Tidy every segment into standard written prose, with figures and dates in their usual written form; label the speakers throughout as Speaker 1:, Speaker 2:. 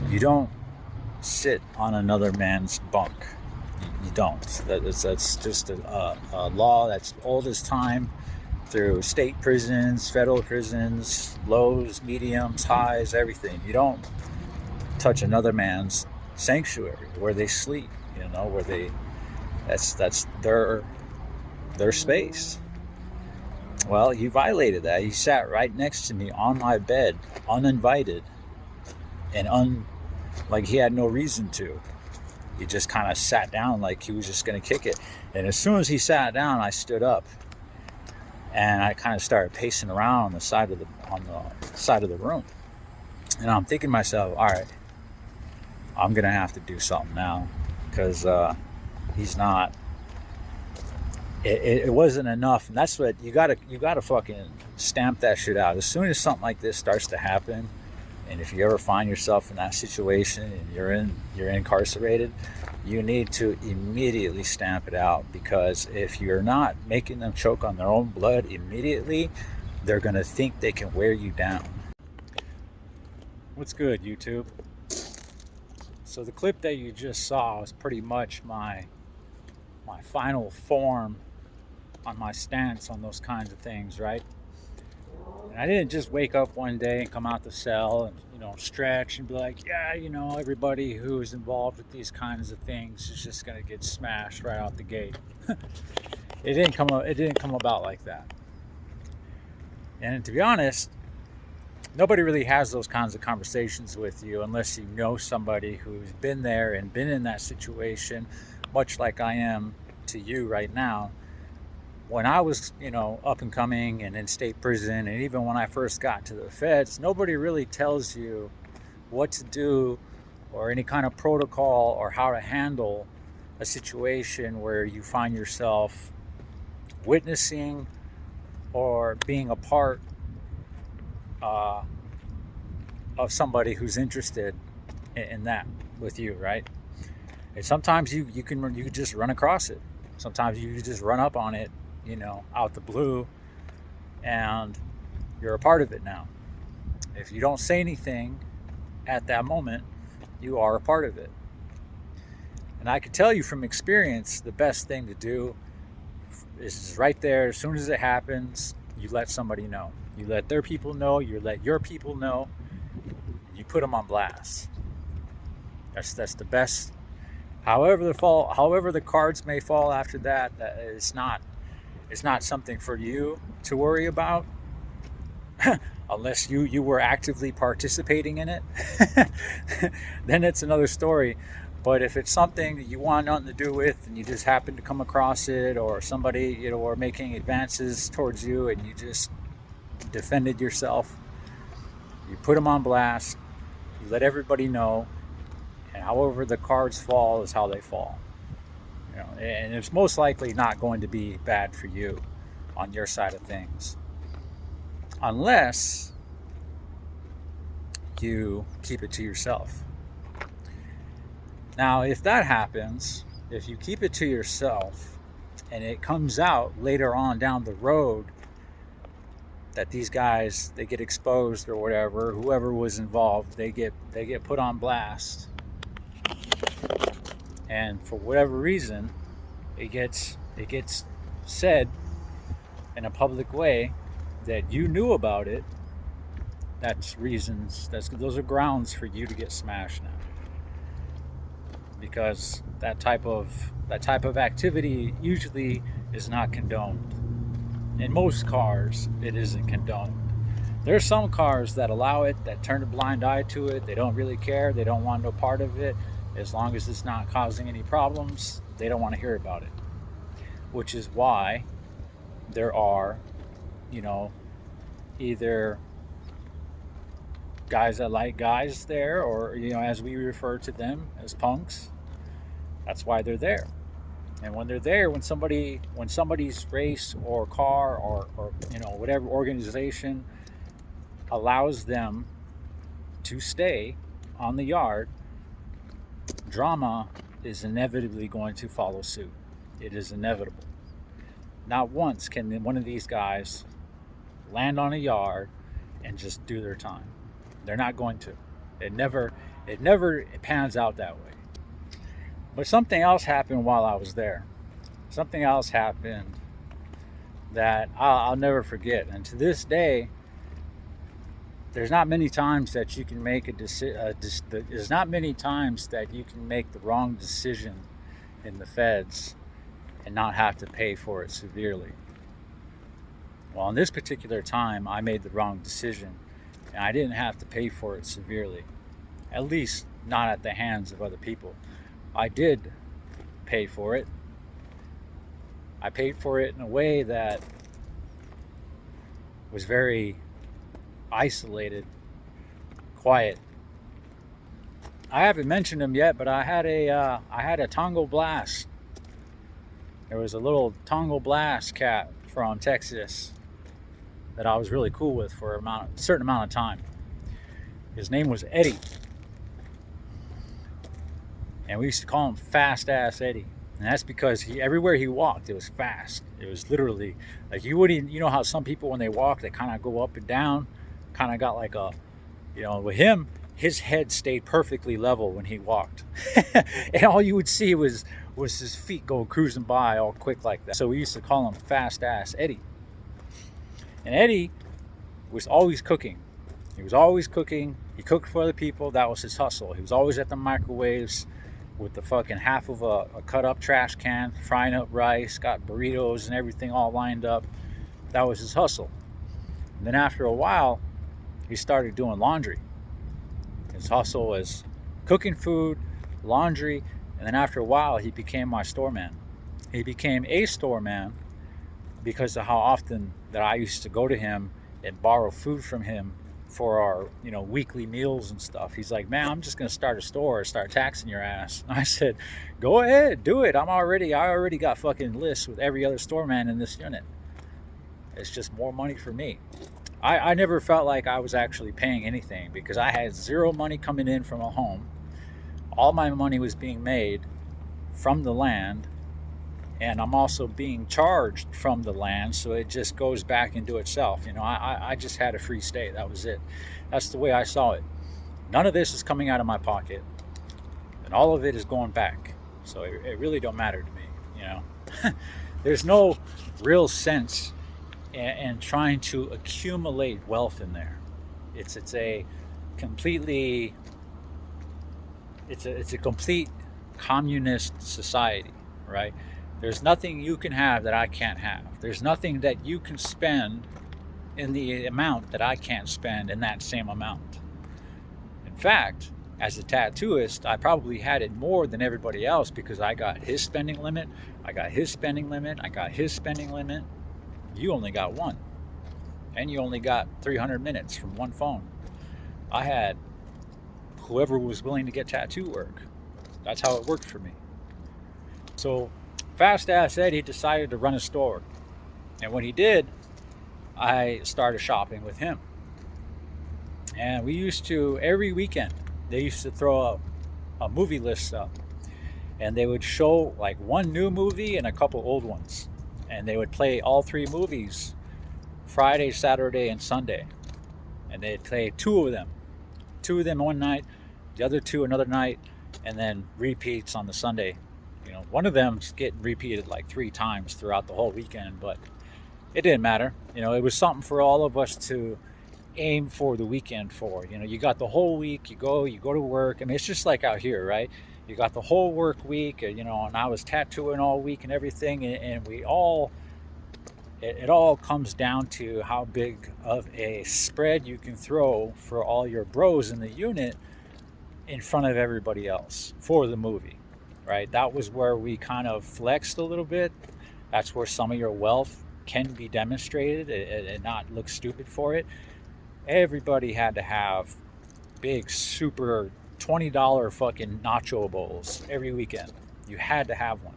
Speaker 1: You don't sit on another man's bunk. You don't. That's just a law that's old as time, through state prisons, federal prisons, lows, mediums, highs, everything. You don't touch another man's sanctuary where they sleep. Where they that's their space. Well, you violated that. You sat right next to me on my bed, uninvited, and like he had no reason to. He just kind of sat down like he was just going to kick it. And as soon as he sat down, I stood up and I kind of started pacing around on the side of the room. And I'm thinking to myself, all right, I'm going to have to do something now, because he's not. It wasn't enough, and that's what you gotta fucking stamp that shit out. As soon as something like this starts to happen, and if you ever find yourself in that situation and you're incarcerated, you need to immediately stamp it out, because if you're not making them choke on their own blood immediately, they're gonna think they can wear you down. What's good, YouTube? So the clip that you just saw was pretty much my final form on my stance on those kinds of things, right? And I didn't just wake up one day and come out the cell and stretch and be like, yeah, everybody who is involved with these kinds of things is just gonna get smashed right out the gate. It didn't come about like that. And to be honest, nobody really has those kinds of conversations with you unless you know somebody who's been there and been in that situation, much like I am to you right now. When I was, up and coming and in state prison, and even when I first got to the feds, nobody really tells you what to do or any kind of protocol or how to handle a situation where you find yourself witnessing or being a part of somebody who's interested in that with you, right? And sometimes you can just run across it. Sometimes you just run up on it, out the blue, and you're a part of it now. If you don't say anything at that moment, you are a part of it. And I can tell you from experience, the best thing to do is right there. As soon as it happens, you let somebody know. You let their people know. You let your people know. You put them on blast. That's the best. However the cards may fall after that, it's not something for you to worry about, unless you were actively participating in it. Then it's another story. But if it's something that you want nothing to do with, and you just happen to come across it, or somebody or making advances towards you, and you just defended yourself, you put them on blast. You let everybody know, and however the cards fall is how they fall. And it's most likely not going to be bad for you on your side of things, unless you keep it to yourself. Now, if that happens, if you keep it to yourself and it comes out later on down the road that these guys, they get exposed or whatever, whoever was involved, they get put on blast, and for whatever reason it gets said in a public way that you knew about it, those are grounds for you to get smashed now, because that type of activity usually is not condoned. In most cars, it isn't condoned. There's some cars that allow it, that turn a blind eye to it. They don't really care. They don't want no part of it. As long as it's not causing any problems, they don't want to hear about it. Which is why there are, either guys that like guys there, or, as we refer to them, as punks. That's why they're there. And when they're there, when somebody's race or car or whatever organization allows them to stay on the yard, drama is inevitably going to follow suit. It is inevitable. Not once can one of these guys land on a yard and just do their time. They're not going to. It never pans out that way. But something else happened while I was there. Something else happened that I'll never forget. And to this day, there's not many times that you can make a decision. There's not many times that you can make the wrong decision in the feds and not have to pay for it severely. Well, in this particular time, I made the wrong decision, and I didn't have to pay for it severely. At least not at the hands of other people. I did pay for it. I paid for it in a way that was very isolated, quiet. I haven't mentioned him yet, but I had a Tango blast. There was a little Tango blast cat from Texas that I was really cool with for a certain amount of time. His name was Eddie, and we used to call him Fast Ass Eddie. And that's because everywhere he walked, it was fast. It was literally like you know how some people when they walk, they kind of go up and down, kind of got like a, with him, his head stayed perfectly level when he walked. And all you would see was his feet go cruising by all quick like that. So we used to call him Fast Ass Eddie. And Eddie was always cooking. He was always cooking. He cooked for other people. That was his hustle. He was always at the microwaves with the fucking half of a cut up trash can, frying up rice, got burritos and everything all lined up. That was his hustle. And then after a while, he started doing laundry. His hustle was cooking food, laundry, and then after a while, he became my store man. He became a store man because of how often that I used to go to him and borrow food from him for our, weekly meals and stuff. He's like, man, I'm just going to start a store, start taxing your ass. And I said, go ahead, do it. I already got fucking lists with every other store man in this unit. It's just more money for me. I never felt like I was actually paying anything because I had zero money coming in from a home. All my money was being made from the land, and I'm also being charged from the land, so it just goes back into itself. I just had a free stay. That was it. That's the way I saw it. None of this is coming out of my pocket, and all of it is going back. So it really don't matter to me. There's no real sense in trying to accumulate wealth in there. It's a complete communist society, right? There's nothing you can have that I can't have. There's nothing that you can spend in the amount that I can't spend in that same amount. In fact, as a tattooist, I probably had it more than everybody else because I got his spending limit, I got his spending limit, I got his spending limit. You only got one. And you only got 300 minutes from one phone. I had whoever was willing to get tattoo work. That's how it worked for me. So Fast Ass said he decided to run a store. And when he did, I started shopping with him. And we used to, every weekend, they used to throw a movie list up. And they would show like one new movie and a couple old ones. And they would play all three movies Friday, Saturday, and Sunday. And they'd play two of them one night, the other two another night, and then repeats on the Sunday. One of them's getting repeated like 3 times throughout the whole weekend, but it didn't matter. It was something for all of us to aim for the weekend for. You got the whole week, you go to work. I mean, it's just like out here, right? You got the whole work week, and I was tattooing all week and everything, and it all comes down to how big of a spread you can throw for all your bros in the unit in front of everybody else for the movie, right? That was where we kind of flexed a little bit. That's where some of your wealth can be demonstrated and not look stupid for it. Everybody had to have big, super $20 fucking nacho bowls every weekend. You had to have one.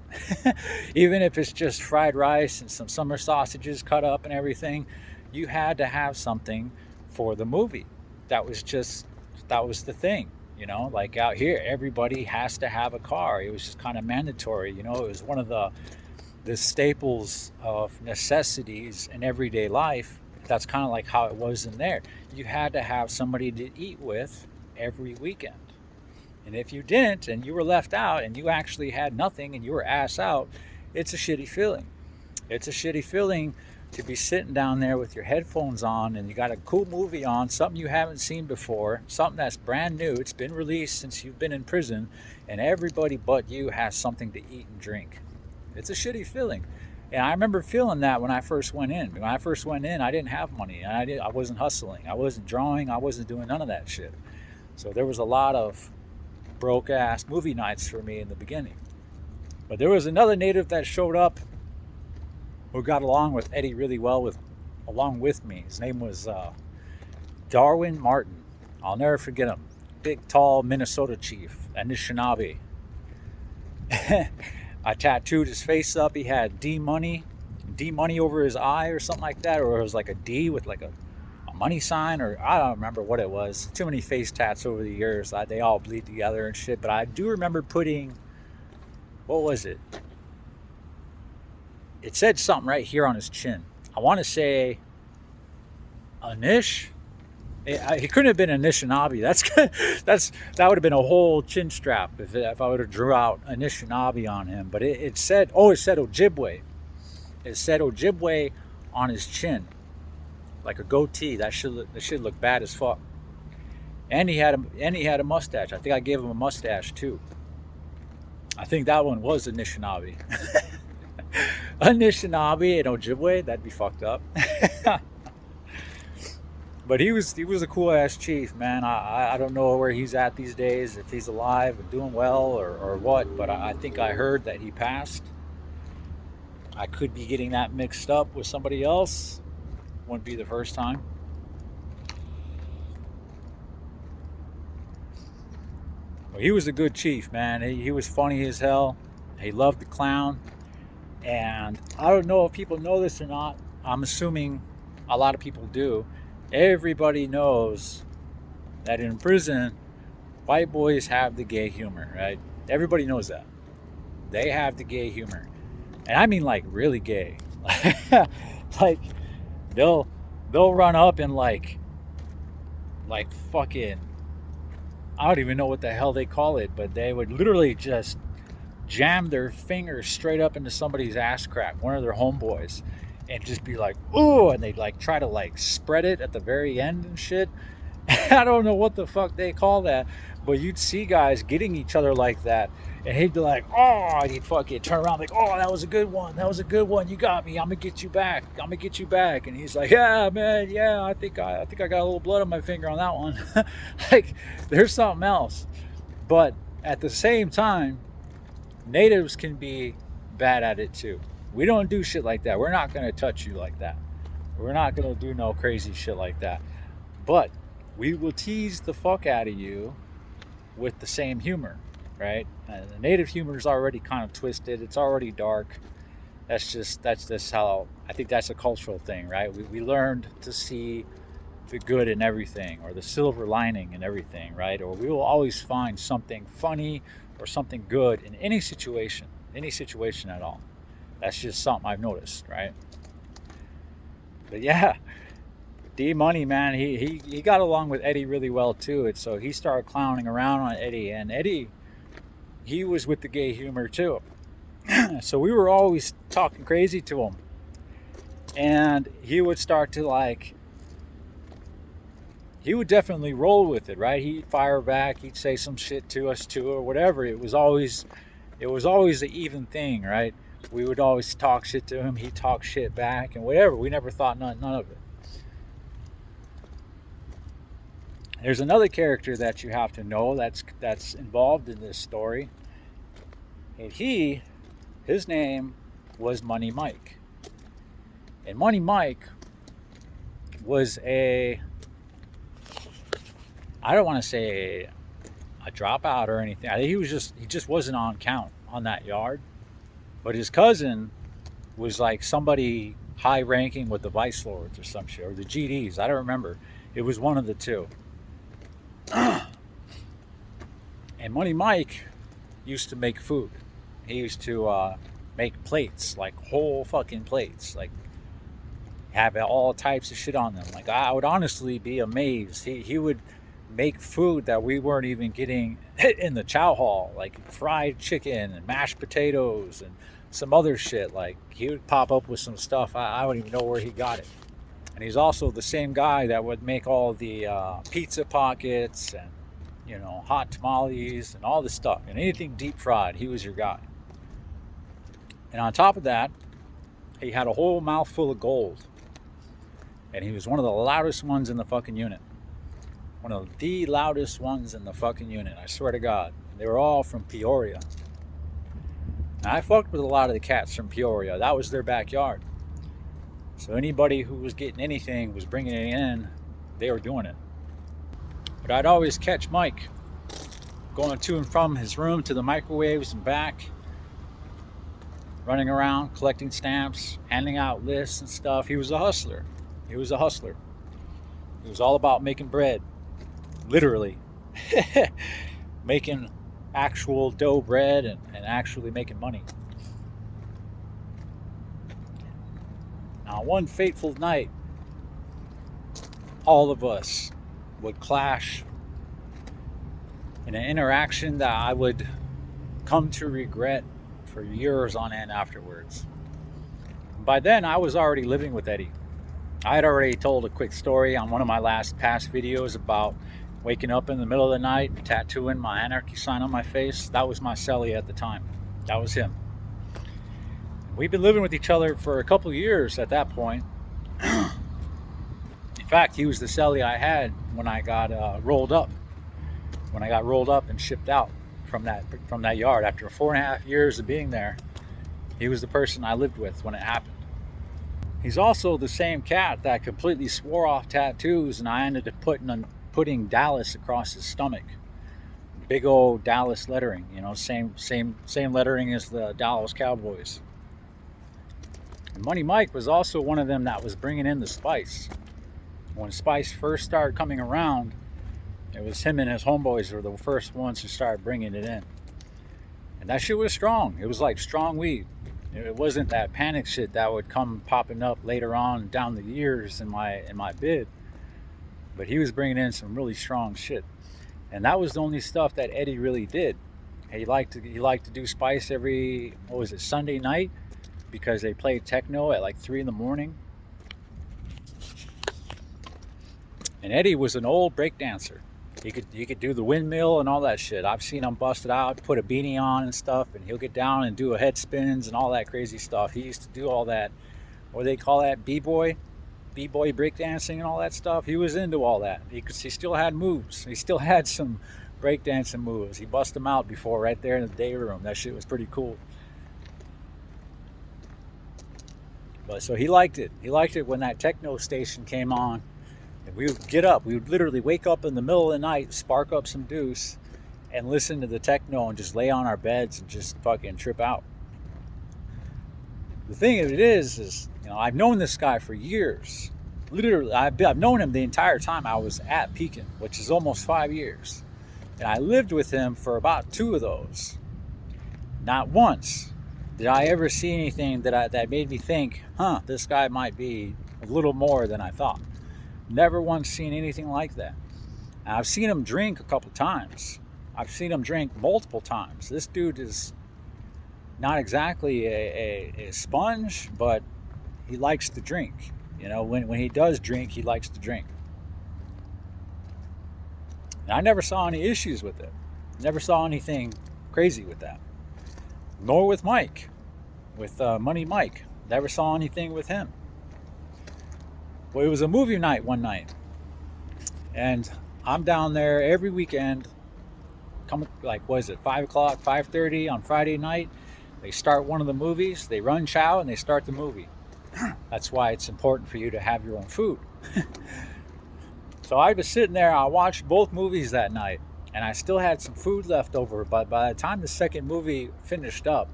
Speaker 1: Even if it's just fried rice and some summer sausages cut up and everything, you had to have something for the movie. That was the thing. Like out here, everybody has to have a car. It was just kind of mandatory. It was one of the staples of necessities in everyday life. That's kind of like how it was in there. You had to have somebody to eat with every weekend. And if you didn't and you were left out and you actually had nothing and you were ass out, it's a shitty feeling. It's a shitty feeling to be sitting down there with your headphones on and you got a cool movie on, something you haven't seen before, something that's brand new, it's been released since you've been in prison, and everybody but you has something to eat and drink. It's a shitty feeling. And I remember feeling that when I first went in. When I first went in, I didn't have money, and I wasn't hustling, I wasn't drawing, I wasn't doing none of that shit. So there was a lot of broke ass movie nights for me in the beginning. But there was another native that showed up who got along with Eddie really well along with me. His name was Darwin Martin. I'll never forget him. Big, tall Minnesota chief, Anishinaabe. I tattooed his face up. He had D money over his eye or something like that, or it was like a D with like a money sign, or I don't remember what it was. Too many face tats over the years. They all bleed together and shit. But I do remember putting, what was it? It said something right here on his chin. I want to say Anish. He couldn't have been Anishinaabe. That would have been a whole chin strap if I would have drew out Anishinaabe on him. But it said Ojibwe. It said Ojibwe on his chin, like a goatee. That should look bad as fuck. And he had a mustache. I think I gave him a mustache too. I think that one was Anishinaabe. Anishinaabe and Ojibwe, that'd be fucked up. But he was a cool ass chief, man. I don't know where he's at these days, if he's alive and doing well or what, but I think I heard that he passed. I could be getting that mixed up with somebody else. Wouldn't be the first time. Well, he was a good chief, man. He was funny as hell. He loved the clown. And I don't know if people know this or not. I'm assuming a lot of people do. Everybody knows that in prison, white boys have the gay humor, right? Everybody knows that. They have the gay humor. And I mean like really gay. Like they'll run up and like fucking, I don't even know what the hell they call it, but they would literally just jam their fingers straight up into somebody's ass crack, one of their homeboys, and just be like, ooh, and they'd like try to like spread it at the very end and shit. I don't know what the fuck they call that, but you'd see guys getting each other like that, and he'd be like, oh, and he'd fucking turn around like, oh, that was a good one, you got me, I'm gonna get you back, and he's like, yeah, man, yeah, I think I got a little blood on my finger on that one. Like, there's something else. But at the same time, natives can be bad at it too. We don't do shit like that. We're not gonna touch you like that. We're not gonna do no crazy shit like that. But we will tease the fuck out of you with the same humor, right? The native humor is already kind of twisted. It's already dark. That's just how, I think that's a cultural thing, right? We learned to see the good in everything, or the silver lining in everything, right? Or we will always find something funny or something good in any situation at all. That's just something I've noticed, right? But yeah, D Money, man, he got along with Eddie really well too. And so he started clowning around on Eddie, and Eddie, he was with the gay humor too. So we were always talking crazy to him, and he would start to like, he would definitely roll with it, right? He'd fire back, he'd say some shit to us too, or whatever. It was always an even thing, right? We would always talk shit to him, he'd talk shit back, and whatever. We never thought none of it. There's another character that you have to know that's involved in this story, and his name was Money Mike. And Money Mike was I don't want to say a dropout or anything. I think he just wasn't on count on that yard. But his cousin was like somebody high ranking with the Vice Lords or some shit, or the GDs. I don't remember. It was one of the two. And Money Mike used to make food. He used to make plates, like whole fucking plates, like have all types of shit on them. Like, I would honestly be amazed. He would make food that we weren't even getting in the chow hall, like fried chicken and mashed potatoes and some other shit. Like he would pop up with some stuff, I don't even know where he got it. And he's also the same guy that would make all the pizza pockets and, you know, hot tamales and all this stuff. And anything deep fried, he was your guy. And on top of that, he had a whole mouthful of gold. And he was one of the loudest ones in the fucking unit. One of the loudest ones in the fucking unit, I swear to God. They were all from Peoria. And I fucked with a lot of the cats from Peoria. That was their backyard. So anybody who was getting anything was bringing it in, they were doing it. But I'd always catch Mike going to and from his room to the microwaves and back, running around, collecting stamps, handing out lists and stuff. He was a hustler. He was a hustler. He was all about making bread. Literally. Making actual dough bread and actually making money. Now, one fateful night, all of us would clash in an interaction that I would come to regret for years on end afterwards. By then, I was already living with Eddie. I had already told a quick story on one of my past videos about waking up in the middle of the night and tattooing my anarchy sign on my face. That was my Celly at the time. That was him. We've been living with each other for a couple of years at that point. In fact, he was the Celly I had when I got rolled up. When I got rolled up and shipped out from that yard after 4.5 years of being there, he was the person I lived with when it happened. He's also the same cat that completely swore off tattoos, and I ended up putting Dallas across his stomach. Big old Dallas lettering, you know, same lettering as the Dallas Cowboys. And Money Mike was also one of them that was bringing in the spice. When spice first started coming around, it was him and his homeboys were the first ones who started bringing it in. And that shit was strong. It was like strong weed. It wasn't that panic shit that would come popping up later on down the years in my bid. But he was bringing in some really strong shit. And that was the only stuff that Eddie really did. He liked to do spice every, Sunday night, because they played techno at like 3 in the morning. And Eddie was an old break dancer. He could do the windmill and all that shit. I've seen him bust it out, put a beanie on and stuff, and he'll get down and do a head spins and all that crazy stuff. He used to do all that, what do they call that, b-boy breakdancing and all that stuff. He was into all that. He still had moves. He still had some breakdancing moves. He bust them out before right there in the day room. That shit was pretty cool. But so he liked it. He liked it when that techno station came on. And we would get up. We would literally wake up in the middle of the night, spark up some deuce, and listen to the techno and just lay on our beds and just fucking trip out. The thing of it is, you know, I've known this guy for years. Literally, I've known him the entire time I was at Pekin, which is almost 5 years. And I lived with him for about 2 of those. Not once did I ever see anything that made me think, this guy might be a little more than I thought. Never once seen anything like that. And I've seen him drink a couple times. I've seen him drink multiple times. This dude is not exactly a sponge, but he likes to drink. You know, when he does drink, he likes to drink. And I never saw any issues with it. Never saw anything crazy with that. Nor with Mike, with Money Mike. Never saw anything with him. Well, it was a movie night one night, and I'm down there every weekend. Come, like, 5 o'clock, 5:30 on Friday night. They start one of the movies. They run chow and they start the movie. That's why it's important for you to have your own food. So I was sitting there. I watched both movies that night, and I still had some food left over. But by the time the second movie finished up,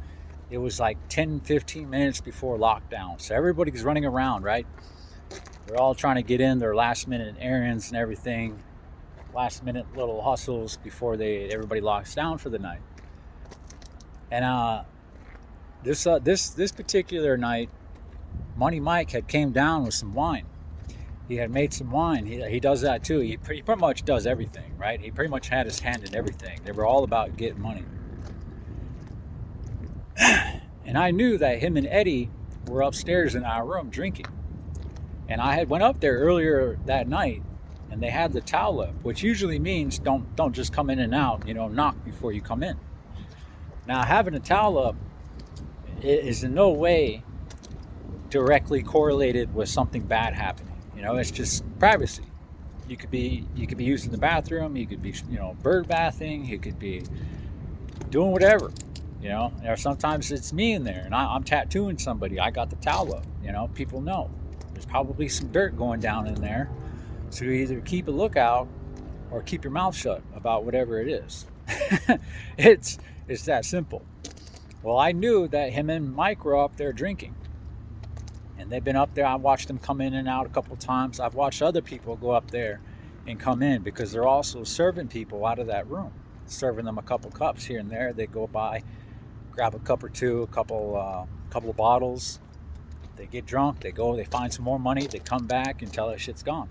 Speaker 1: it was like 10-15 minutes before lockdown. So everybody's running around, right? They're all trying to get in their last minute errands and everything, last minute little hustles before everybody locks down for the night. And this particular night, Money Mike had came down with some wine, He had made some wine. He does that too. He pretty much does everything, right? He pretty much had his hand in everything. They were all about getting money. And I knew that him and Eddie were upstairs in our room drinking. And I had went up there earlier that night, and they had the towel up, which usually means don't just come in and out, knock before you come in. Now, having a towel up is in no way directly correlated with something bad happening. It's just privacy. You could be using the bathroom, you could be, bird bathing, you could be doing whatever, or sometimes it's me in there and I'm tattooing somebody. I got the towel up, people know. There's probably some dirt going down in there. So you either keep a lookout or keep your mouth shut about whatever it is. It's that simple. Well, I knew that him and Mike were up there drinking. And they've been up there. I watched them come in and out a couple of times. I've watched other people go up there and come in because they're also serving people out of that room, serving them a couple cups here and there. They go by, grab a cup or two, a couple of bottles. They get drunk. They go. They find some more money. They come back until that shit's gone.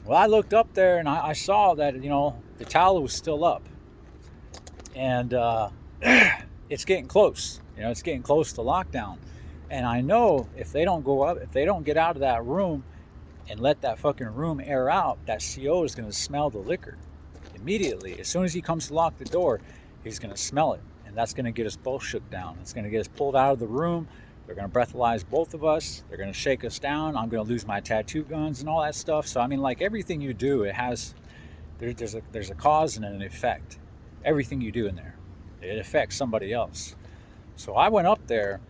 Speaker 1: Well, I looked up there and I saw that the towel was still up, and it's getting close. It's getting close to lockdown. And I know if they don't go up, if they don't get out of that room and let that fucking room air out, that CO is going to smell the liquor immediately. As soon as he comes to lock the door, he's going to smell it. And that's going to get us both shook down. It's going to get us pulled out of the room. They're going to breathalyze both of us. They're going to shake us down. I'm going to lose my tattoo guns and all that stuff. So, like everything you do, there's a cause and an effect. Everything you do in there, it affects somebody else. So I went up there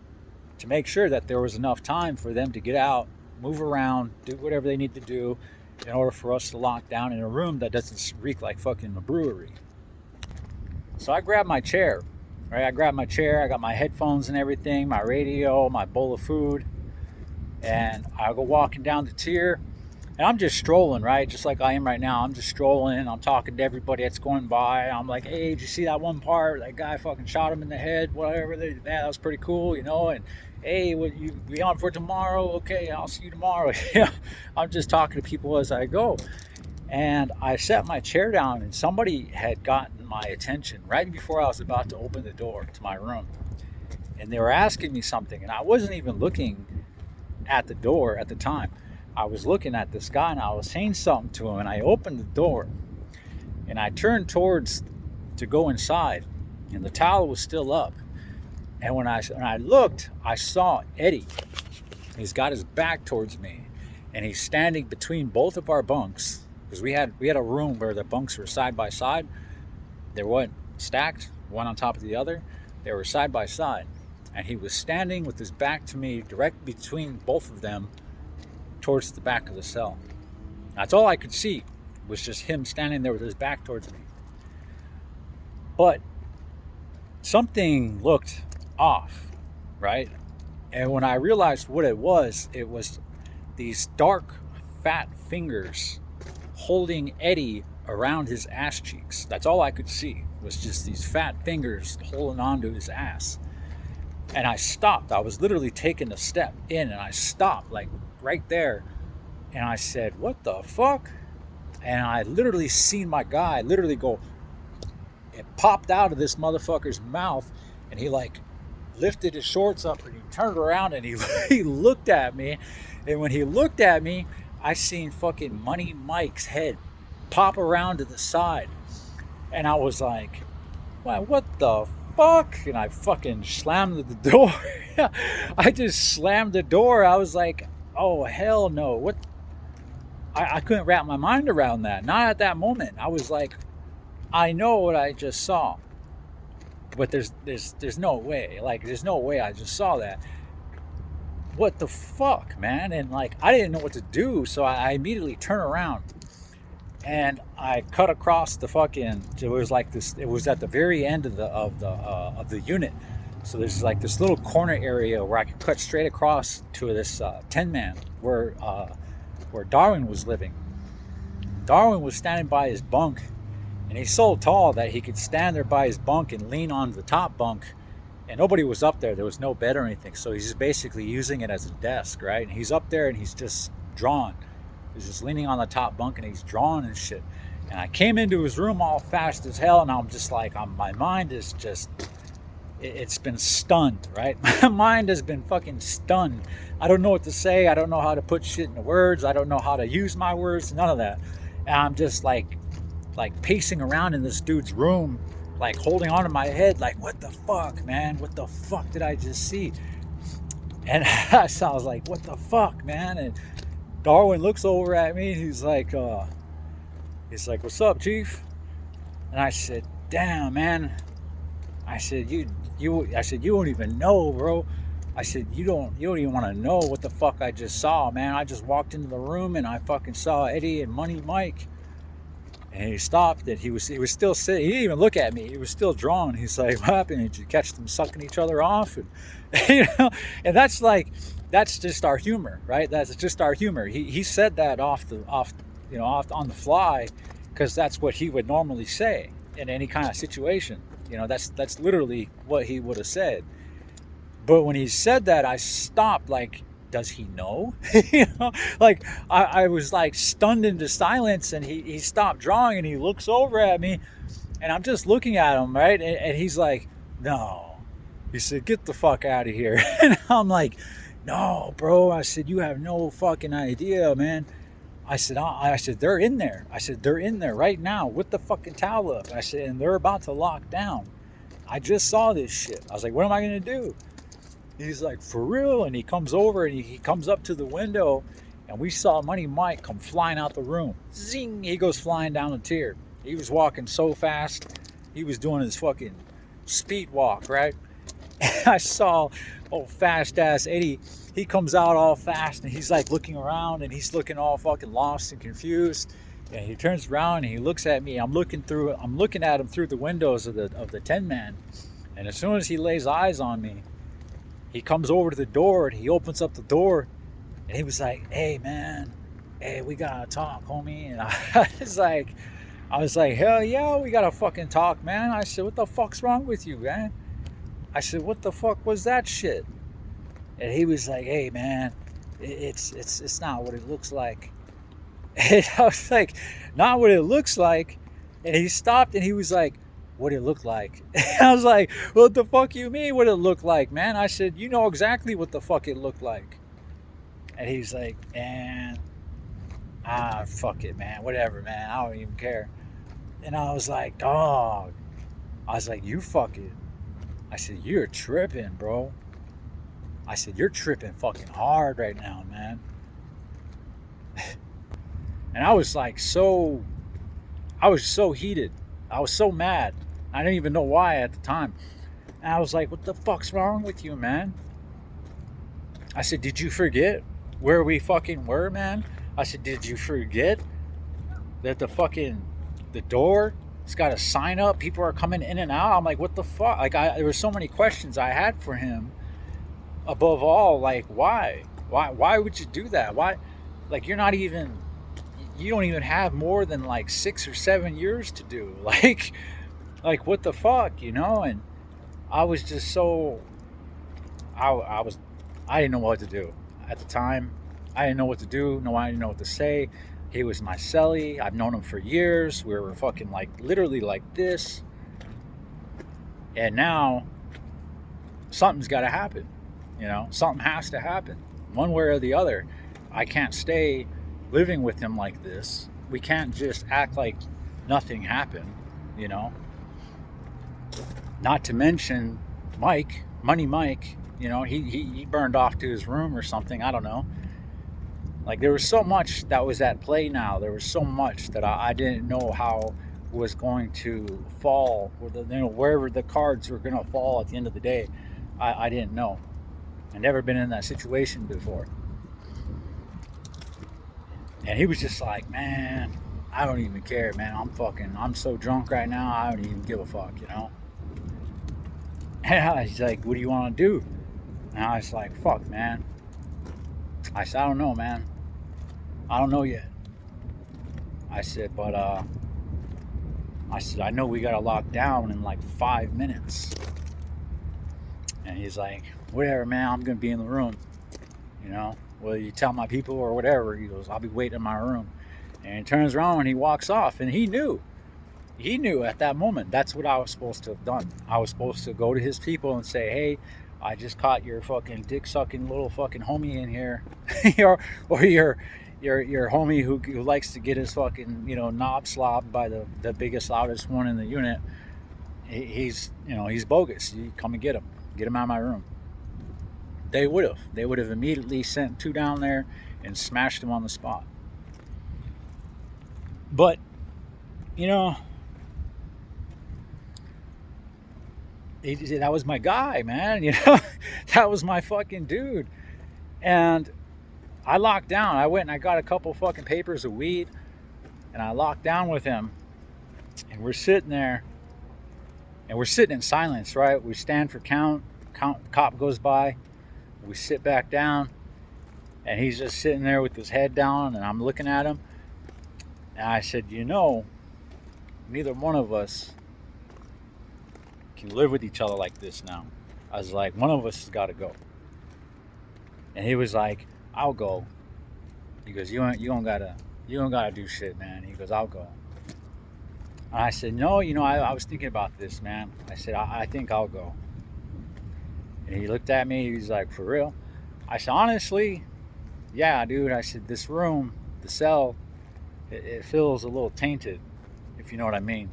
Speaker 1: to make sure that there was enough time for them to get out, move around, do whatever they need to do in order for us to lock down in a room that doesn't reek like fucking a brewery. So I grabbed my chair, right? I got my headphones and everything, my radio, my bowl of food, and I go walking down the tier, and I'm just strolling, right? Just like I am right now. I'm just strolling. I'm talking to everybody that's going by. I'm like, hey, did you see that one part? That guy fucking shot him in the head, whatever. That was pretty cool, And hey, we on for tomorrow? Okay, I'll see you tomorrow. I'm just talking to people as I go. And I set my chair down, and somebody had gotten my attention right before I was about to open the door to my room. And they were asking me something, and I wasn't even looking at the door at the time. I was looking at this guy and I was saying something to him, and I opened the door and I turned to go inside, and the towel was still up. And when I looked, I saw Eddie. He's got his back towards me, and he's standing between both of our bunks, because we had a room where the bunks were side by side. They weren't stacked one on top of the other. They were side by side, and he was standing with his back to me, direct between both of them, towards the back of the cell. That's all I could see, was just him standing there with his back towards me. But something looked off, right? And when I realized what it was these dark, fat fingers holding Eddie around his ass cheeks. That's all I could see, was just these fat fingers holding onto his ass. And I stopped. I was literally taking a step in, and I stopped, like right there. And I said, what the fuck? And I literally seen my guy literally go, it popped out of this motherfucker's mouth, and he like lifted his shorts up and he turned around and he looked at me. And when he looked at me, I seen fucking Money Mike's head pop around to the side. And I was like, wow, what the fuck? And I fucking slammed the door. I just slammed the door. I was like, oh, hell no. What? I couldn't wrap my mind around that. Not at that moment. I was like, I know what I just saw. But there's no way. Like, there's no way I just saw that. What the fuck, man? And like, I didn't know what to do. So I immediately turned around. And I cut across the fucking. It was like this. It was at the very end of the unit. So there's like this little corner area where I could cut straight across to this 10-man where Darwin was living. Darwin was standing by his bunk, and he's so tall that he could stand there by his bunk and lean on the top bunk and nobody was up there. There was no bed or anything. So he's just basically using it as a desk, right? And he's up there and he's just drawing. He's just leaning on the top bunk and he's drawing and shit. And I came into his room all fast as hell, and I'm just like, my mind is just, it's been stunned, right? My mind has been fucking stunned. I don't know what to say. I don't know how to put shit into words. I don't know how to use my words. None of that. And I'm just like pacing around in this dude's room, like holding onto my head, like, what the fuck, man? What the fuck did I just see? And so I was like, what the fuck, man? And Darwin looks over at me. He's like, what's up, Chief? And I said, damn, man. I said, you don't even know, bro. I said, you don't even want to know what the fuck I just saw, man. I just walked into the room and I fucking saw Eddie and Money Mike. And he stopped it. He was still sitting. He didn't even look at me. He was still drawing. He's like, what happened? Did you catch them sucking each other off? And, and that's just our humor, right? That's just our humor. He said that off on the fly, because that's what he would normally say in any kind of situation. That's literally what he would have said. But when he said that, I stopped, like, does he know? Like I was like stunned into silence, and he stopped drawing and he looks over at me, and I'm just looking at him, right? And he's like, no. He said, get the fuck out of here. And I'm like, no, bro. I said, you have no fucking idea, man. I said, they're in there. I said, they're in there right now with the fucking towel up. I said, and they're about to lock down. I just saw this shit. I was like, what am I going to do? He's like, for real? And he comes over and he comes up to the window, and we saw Money Mike come flying out the room. Zing! He goes flying down the tier. He was walking so fast. He was doing his fucking speed walk, right? And I saw old fast ass Eddie. He comes out all fast and he's like looking around and he's looking all fucking lost and confused. And he turns around and he looks at me. I'm looking at him through the windows of the 10-man. And as soon as he lays eyes on me, he comes over to the door and he opens up the door, and he was like, hey man, hey, we gotta talk, homie. And I was like, hell yeah, we gotta fucking talk, man. I said, what the fuck's wrong with you, man? I said, what the fuck was that shit? And he was like, hey man, it's not what it looks like. And I was like, not what it looks like. And he stopped and he was like, what it looked like. I was like, what the fuck you mean what it looked like, man? I said, you know exactly what the fuck it looked like. And he's like, man, fuck it, man, whatever, man, I don't even care. And I was like, dog, I was like, you fucking, I said, you're tripping, bro. I said, you're tripping fucking hard right now, man. And I was like, I was so heated. I was so mad. I didn't even know why at the time. And I was like, what the fuck's wrong with you, man? I said, did you forget where we fucking were, man? I said, did you forget that the door, it's got a sign up, people are coming in and out? I'm like, what the fuck? Like, there were so many questions I had for him. Above all, like, why would you do that? Why? Like, you don't even have more than like 6 or 7 years to do. Like what the fuck, And I was just so, I didn't know what to do at the time. I didn't know what to do. No, I didn't know what to say. He was my Celly. I've known him for years. We were fucking like literally like this. And now something's got to happen. Something has to happen, one way or the other. I can't stay living with him like this. We can't just act like nothing happened, Not to mention Mike, Money Mike, he burned off to his room or something. I don't know. Like, there was so much that was at play now. There was so much that I didn't know how was going to fall, or wherever the cards were going to fall at the end of the day. I didn't know. I'd never been in that situation before. And he was just like, man, I don't even care, man. I'm so drunk right now, I don't even give a fuck, And he's like, what do you want to do? And I was like, fuck, man. I said, I don't know, man. I don't know yet. I said, but I know we got to lock down in like 5 minutes. And he's like, whatever, man, I'm going to be in the room. You know, will you tell my people or whatever? He goes, I'll be waiting in my room. And he turns around and he walks off. And he knew at that moment that's what I was supposed to have done. I was supposed to go to his people and say, hey, I just caught your fucking dick sucking little fucking homie in here, or your homie who likes to get his fucking knob slobbed by the biggest loudest one in the unit. He's bogus. You come and get him out of my room. They would have immediately sent two down there and smashed him on the spot. But that was my guy, man. That was my fucking dude. And I locked down. I went and I got a couple fucking papers of weed, and I locked down with him. And we're sitting there, and we're sitting in silence, right? We stand for count. Cop goes by. We sit back down, and he's just sitting there with his head down, and I'm looking at him. And I said, neither one of us can live with each other like this now. I was like, one of us has got to go. And he was like, I'll go. He goes, you don't gotta do shit, man. He goes, I'll go. And I said, no, I was thinking about this, man. I said, I think I'll go. And he looked at me. He's like, for real? I said, honestly, yeah, dude. I said, this room, the cell, it feels a little tainted, if you know what I mean.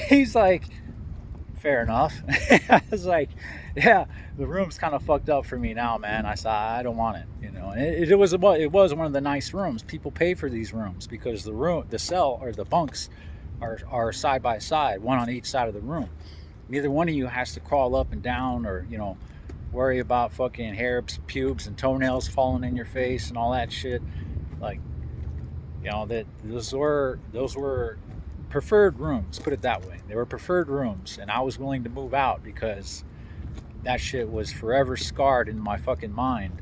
Speaker 1: He's like, fair enough. I was like, yeah, the room's kind of fucked up for me now, man. I said, I don't want it, And it was one of the nice rooms. People pay for these rooms because the cell or the bunks are side by side, one on each side of the room. Neither one of you has to crawl up and down or worry about fucking hair, pubes, and toenails falling in your face and all that shit. Like, that those were preferred rooms, put it that way. They were preferred rooms, and I was willing to move out because that shit was forever scarred in my fucking mind.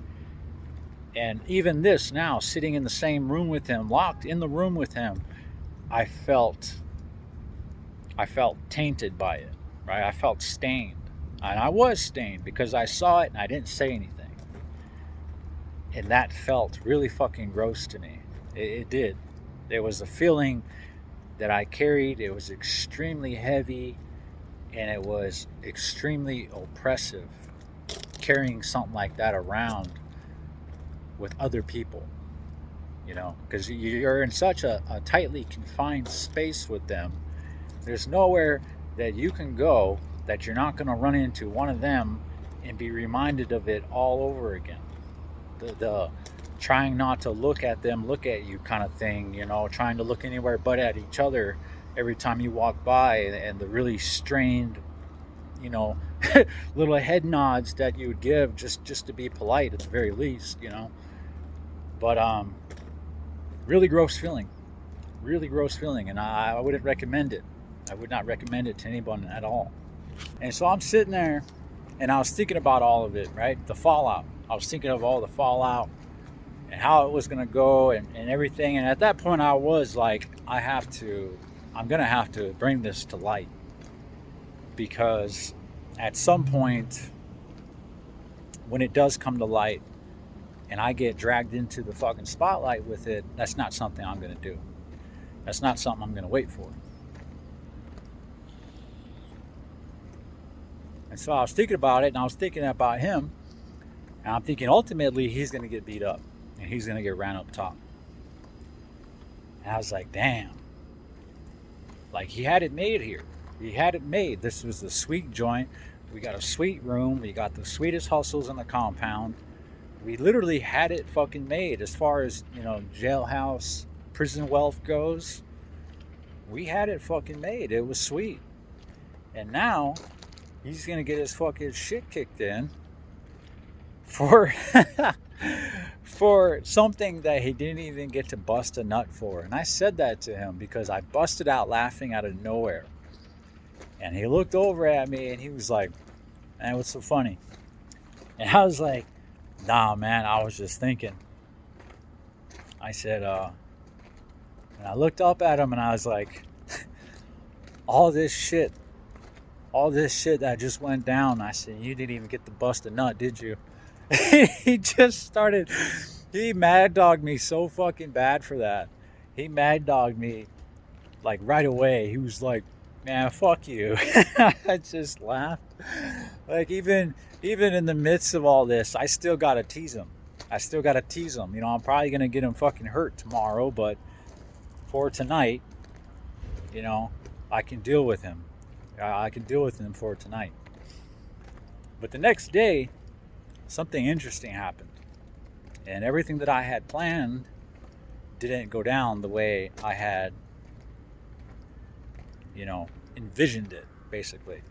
Speaker 1: And even this now, sitting in the same room with him, locked in the room with him, I felt tainted by it, right? I felt stained. And I was stained because I saw it and I didn't say anything. And that felt really fucking gross to me. It did. There was a feeling that I carried. It was extremely heavy, and it was extremely oppressive carrying something like that around with other people, because you're in such a tightly confined space with them. There's nowhere that you can go that you're not going to run into one of them and be reminded of it all over again. The trying not to look at them, look at you kind of thing, trying to look anywhere but at each other every time you walk by, and the really strained, little head nods that you would give just to be polite at the very least, But really gross feeling, and I wouldn't recommend it. I would not recommend it to anyone at all. And so I'm sitting there, and I was thinking about all of it, right? The fallout. I was thinking of all the fallout and how it was going to go and everything. And at that point, I was like, I'm going to have to bring this to light. Because at some point, when it does come to light and I get dragged into the fucking spotlight with it, that's not something I'm going to do. That's not something I'm going to wait for. And so I was thinking about it, and I was thinking about him. And I'm thinking ultimately he's going to get beat up. And he's going to get ran up top. And I was like, damn. Like, he had it made here. He had it made. This was the sweet joint. We got a sweet room. We got the sweetest hustles in the compound. We literally had it fucking made as far as, jailhouse, prison wealth goes. We had it fucking made. It was sweet. And now he's going to get his fucking shit kicked in for for something that he didn't even get to bust a nut for. And I said that to him because I busted out laughing out of nowhere. And he looked over at me and he was like, man, what's so funny? And I was like, nah, man, I was just thinking. I said, and I looked up at him and I was like, all this shit all this shit that just went down. I said, you didn't even get to bust a nut, did you? He just started, he mad dogged me so fucking bad for that. He mad dogged me like right away. He was like, man, fuck you. I just laughed. Like even in the midst of all this, I still gotta tease him. I still gotta tease him. You know, I'm probably gonna get him fucking hurt tomorrow, but for tonight, you know, I can deal with him. I can deal with him for tonight. But the next day, something interesting happened. And everything that I had planned didn't go down the way I had, you know, envisioned it, basically.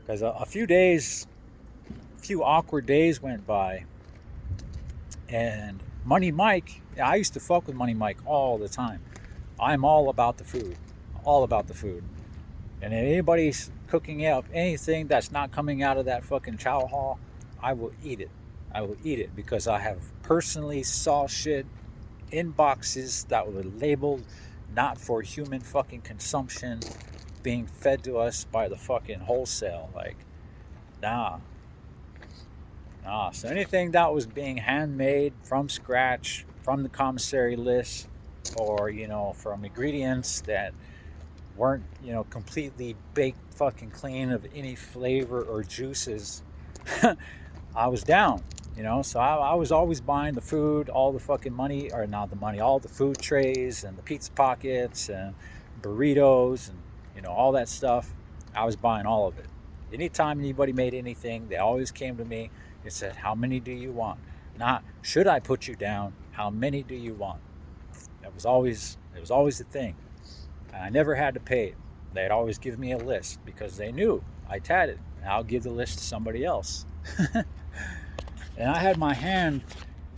Speaker 1: Because a few awkward days went by, and Money Mike, I used to fuck with Money Mike all the time. I'm all about the food, all about the food. And if anybody's cooking up anything that's not coming out of that fucking chow hall, I will eat it. I will eat it because I have personally saw shit in boxes that were labeled not for human fucking consumption being fed to us by the fucking wholesale. Like, nah. So anything that was being handmade from scratch, from the commissary list, or, you know, from ingredients that weren't, you know, completely baked fucking clean of any flavor or juices, I was down, you know. So I was always buying the food, all the fucking money, or not the money, all the food trays and the pizza pockets and burritos and, you know, all that stuff. I was buying all of it. Anytime anybody made anything, they always came to me and said, how many do you want? Not, should I put you down? How many do you want? It was always the thing. And I never had to pay it. They'd always give me a list because they knew I tatted. And I'll give the list to somebody else. And I had my hand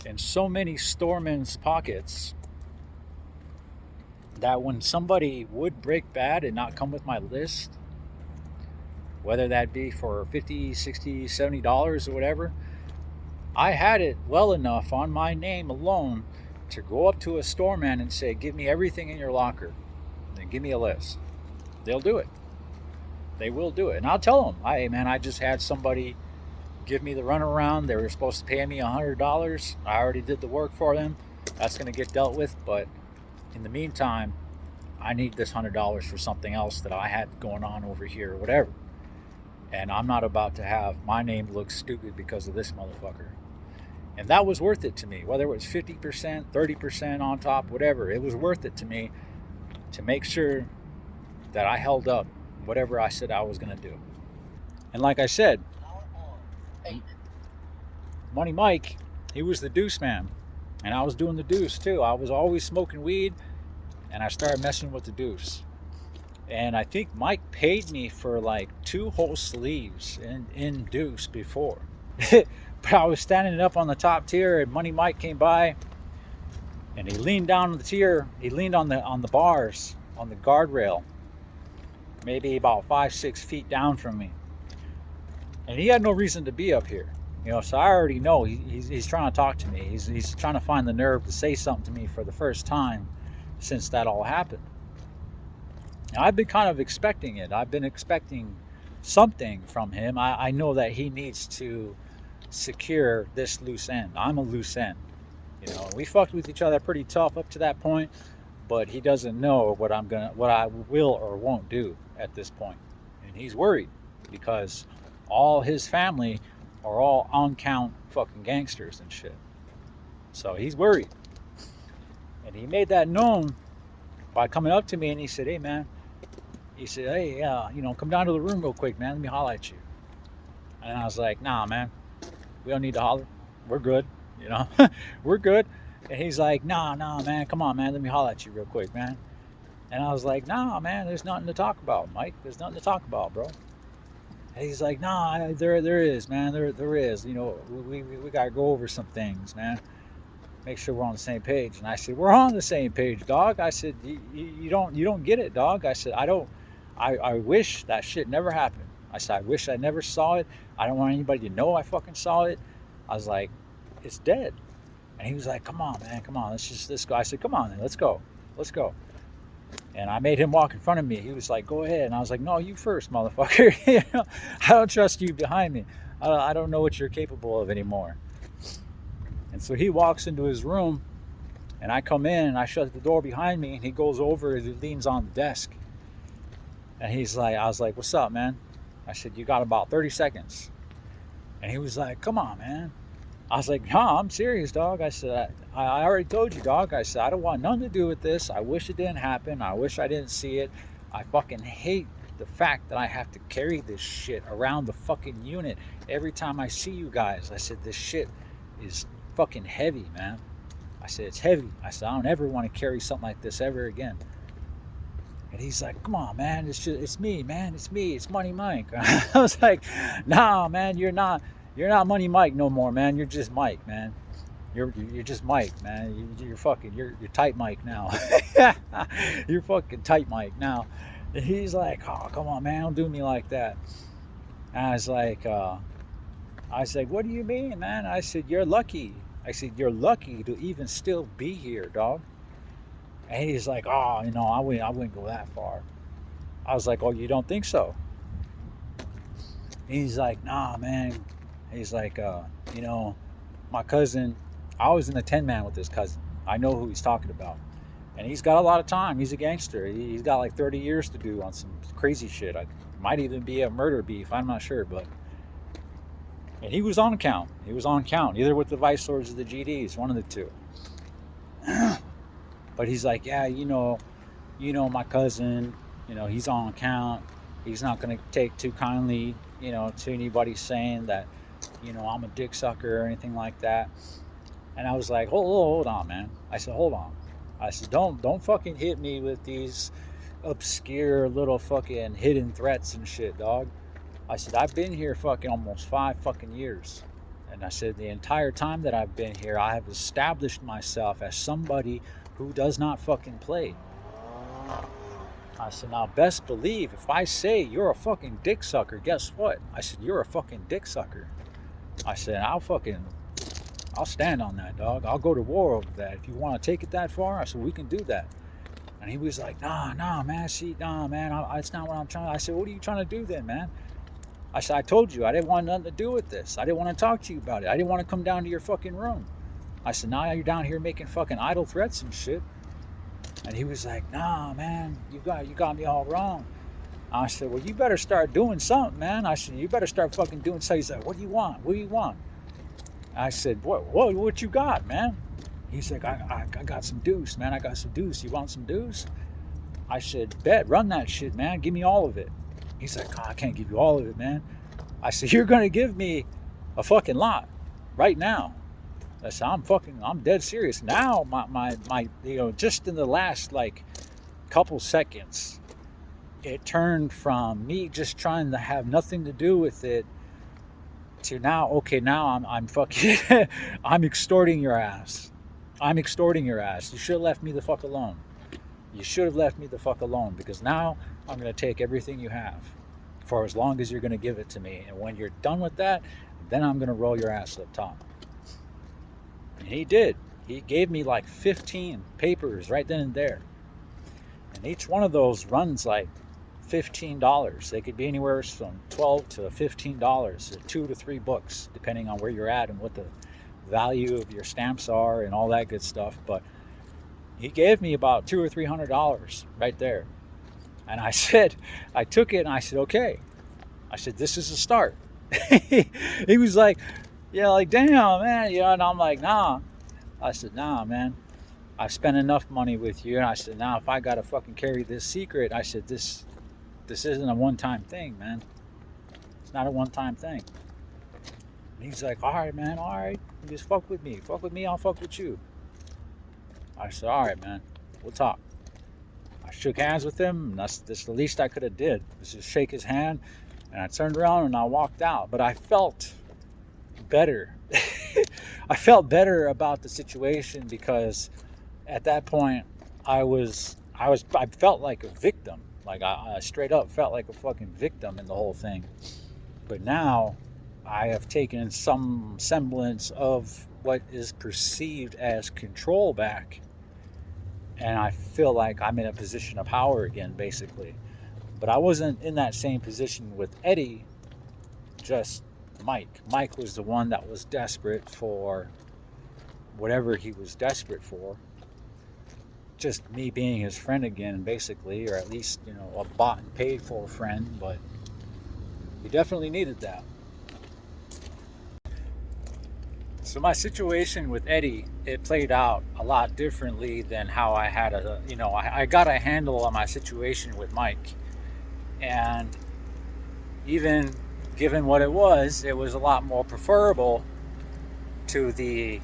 Speaker 1: in so many storemen's pockets that when somebody would break bad and not come with my list, whether that be for $50, $60, $70 or whatever, I had it well enough on my name alone to go up to a storeman and say, give me everything in your locker and give me a list. They'll do it. They will do it. And I'll tell them, hey man, I just had somebody give me the runaround. They were supposed to pay me $100. I already did the work for them. That's going to get dealt with. But in the meantime, I need this $100 for something else that I had going on over here or whatever. And I'm not about to have my name look stupid because of this motherfucker. And that was worth it to me. Whether it was 50%, 30% on top, whatever, it was worth it to me to make sure that I held up whatever I said I was going to do. And like I said, Money Mike, he was the deuce man. And I was doing the deuce too. I was always smoking weed, and I started messing with the deuce. And I think Mike paid me for like 2 whole sleeves in deuce before. But I was standing up on the top tier, and Money Mike came by, and he leaned down on the tier. He leaned on the bars, on the guardrail, maybe about 5-6 feet down from me. And he had no reason to be up here, you know. So I already know he's trying to talk to me. He's trying to find the nerve to say something to me for the first time since that all happened. And I've been kind of expecting it. I've been expecting something from him. I know that he needs to secure this loose end. I'm a loose end. You know, we fucked with each other pretty tough up to that point, but he doesn't know what I will or won't do at this point. And he's worried because all his family are all on count fucking gangsters and shit. So he's worried. And he made that known by coming up to me, and he said, hey man, he said, hey, you know, come down to the room real quick, man. Let me holler at you. And I was like, nah, man, we don't need to holler. We're good, you know. We're good. And he's like, nah, man, come on, man. Let me holler at you real quick, man. And I was like, nah, man, there's nothing to talk about, Mike. There's nothing to talk about, bro. And he's like, nah, there is, man. There is. You know, we got to go over some things, man. Make sure we're on the same page. And I said, we're on the same page, dog. I said, you don't get it, dog. I said, I wish that shit never happened. I said, I wish I never saw it. I don't want anybody to know I fucking saw it. I was like, it's dead. And he was like, come on, man, come on. Let's go. I said, come on, then, let's go. And I made him walk in front of me. He was like, go ahead. And I was like, no, you first, motherfucker. You know, I don't trust you behind me. I don't know what you're capable of anymore. And so he walks into his room, and I come in and I shut the door behind me, and he goes over, he leans on the desk. And he's like, I was like, what's up, man? I said, you got about 30 seconds. And he was like, come on, man. I was like, nah, I'm serious, dog. I said, I already told you, dog. I said, I don't want nothing to do with this. I wish it didn't happen. I wish I didn't see it. I fucking hate the fact that I have to carry this shit around the fucking unit every time I see you guys. I said, this shit is fucking heavy, man. I said, it's heavy. I said, I don't ever want to carry something like this ever again. And he's like, come on, man. It's me, man. It's me. It's Money Mike. I was like, nah, man, you're not Money Mike no more, man. You're just Mike, man. You're just Mike, man. You're tight Mike now. You're fucking tight Mike now. And he's like, oh, come on, man, don't do me like that. And I was like, what do you mean, man? I said, you're lucky. I said, you're lucky to even still be here, dog. And he's like, oh, you know, I wouldn't go that far. I was like, oh, you don't think so? He's like, nah, man. He's like, you know, my cousin, I was in the 10-man with this cousin. I know who he's talking about. And he's got a lot of time. He's a gangster. He's got like 30 years to do on some crazy shit. I might even be a murder beef. I'm not sure, but... And he was on count. He was on count, either with the Vice Lords or the GDs, one of the two. But he's like, yeah, you know, my cousin, you know, he's on count. He's not going to take too kindly, you know, to anybody saying that, you know, I'm a dick sucker or anything like that. And I was like, hold on, man. I said, hold on. I said, don't fucking hit me with these obscure little fucking hidden threats and shit, dog. I said, I've been here fucking almost 5 fucking years. And I said, the entire time that I've been here, I have established myself as somebody who does not fucking play. I said, now best believe if I say you're a fucking dick sucker, guess what? I said, you're a fucking dick sucker. I said, I'll stand on that, dog. I'll go to war over that. If you want to take it that far, I said, we can do that. And he was like, nah, man, it's not what I'm trying to. I said, what are you trying to do then, man? I said, I told you, I didn't want nothing to do with this. I didn't want to talk to you about it. I didn't want to come down to your fucking room. I said, now you're down here making fucking idle threats and shit. And he was like, nah, man, you got me all wrong. I said, well, you better start doing something, man. I said, you better start fucking doing something. He's like, what do you want? What do you want? I said, what you got, man? He's like, I got some deuce, man. I got some deuce. You want some deuce? I said, bet, run that shit, man. Give me all of it. He's like, oh, I can't give you all of it, man. I said, you're going to give me a fucking lot right now. I said, I'm dead serious. Now, my you know, just in the last, like, couple seconds, it turned from me just trying to have nothing to do with it to now, okay, now I'm fucking, I'm extorting your ass. I'm extorting your ass. You should have left me the fuck alone. You should have left me the fuck alone, because now I'm going to take everything you have for as long as you're going to give it to me. And when you're done with that, then I'm going to roll your ass up top. And he did. He gave me like 15 papers right then and there. And each one of those runs like $15. They could be anywhere from $12 to $15, or 2 to 3 books, depending on where you're at and what the value of your stamps are and all that good stuff. But he gave me about $200 or $300 right there. And I said, I took it and I said, okay. I said, this is a start. He was like, yeah, like, damn, man. You know, and I'm like, nah. I said, nah, man. I've spent enough money with you. And I said, now if I got to fucking carry this secret, I said, this isn't a one-time thing, man. It's not a one-time thing. And he's like, all right, man, all right. Just fuck with me. Fuck with me, I'll fuck with you. I said, all right, man, we'll talk. I shook hands with him, and that's the least I could have did, was just shake his hand. And I turned around and I walked out. But I felt better. I felt better about the situation, because at that point I felt like a victim. Like I straight up felt like a fucking victim in the whole thing. But now I have taken some semblance of what is perceived as control back. and I feel like I'm in a position of power again, basically. But I wasn't in that same position with Eddie, just Mike. Mike was the one that was desperate for whatever he was desperate for. Just me being his friend again, basically, or at least, a bought and paid for friend, but he definitely needed that. So my situation with Eddie, it played out a lot differently than how I had I got a handle on my situation with Mike. And even given what it was a lot more preferable to the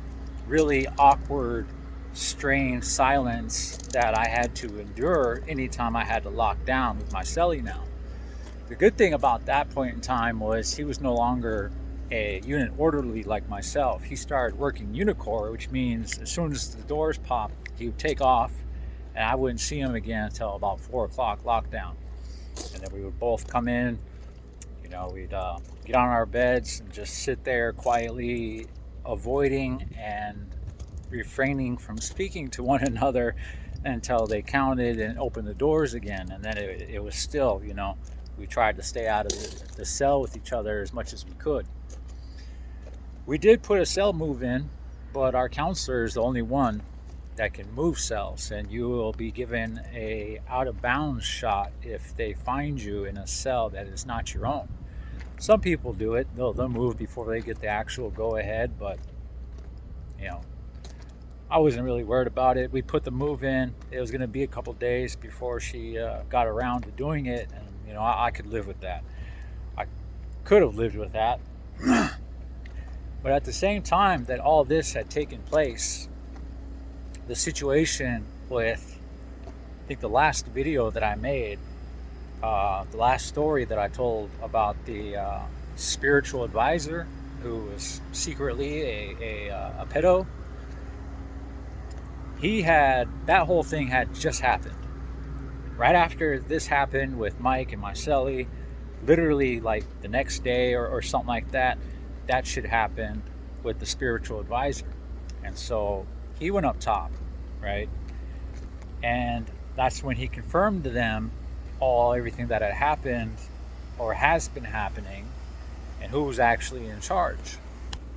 Speaker 1: really awkward, strained silence that I had to endure anytime I had to lock down with my Celly now. The good thing about that point in time was he was no longer a unit orderly like myself. He started working Unicore, which means as soon as the doors popped, he would take off, and I wouldn't see him again until about 4 o'clock lockdown. And then we would both come in, we'd get on our beds and just sit there quietly, avoiding and refraining from speaking to one another until they counted and opened the doors again. And then it was still, we tried to stay out of the cell with each other as much as we could. We did put a cell move in, but our counselor is the only one that can move cells, and you will be given a out of bounds shot if they find you in a cell that is not your own. Some people do it, they'll move before they get the actual go ahead, but I wasn't really worried about it. We put the move in. It was going to be a couple days before she got around to doing it, and I could live with that. I could have lived with that. But at the same time that all this had taken place, the situation with, I think the last video that I made, the last story that I told about the spiritual advisor who was secretly a pedo, that whole thing had just happened. Right after this happened with Mike and my Celly, literally like the next day or something like that, that should happen with the spiritual advisor. And so he went up top, right? And that's when he confirmed to them everything that had happened or has been happening and who was actually in charge.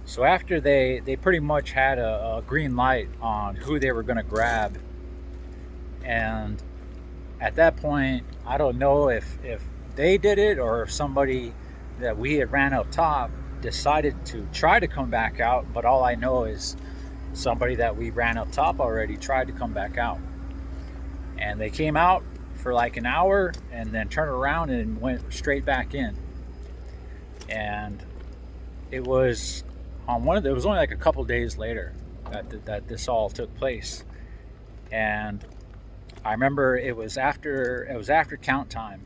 Speaker 1: So after they pretty much had a green light on who they were going to grab, and at that point, I don't know if they did it or if somebody that we had ran up top decided to try to come back out, but all I know is somebody that we ran up top already tried to come back out. And they came out for like an hour and then turned around and went straight back in. And it was it was only like a couple days later that this all took place. And I remember it was after count time.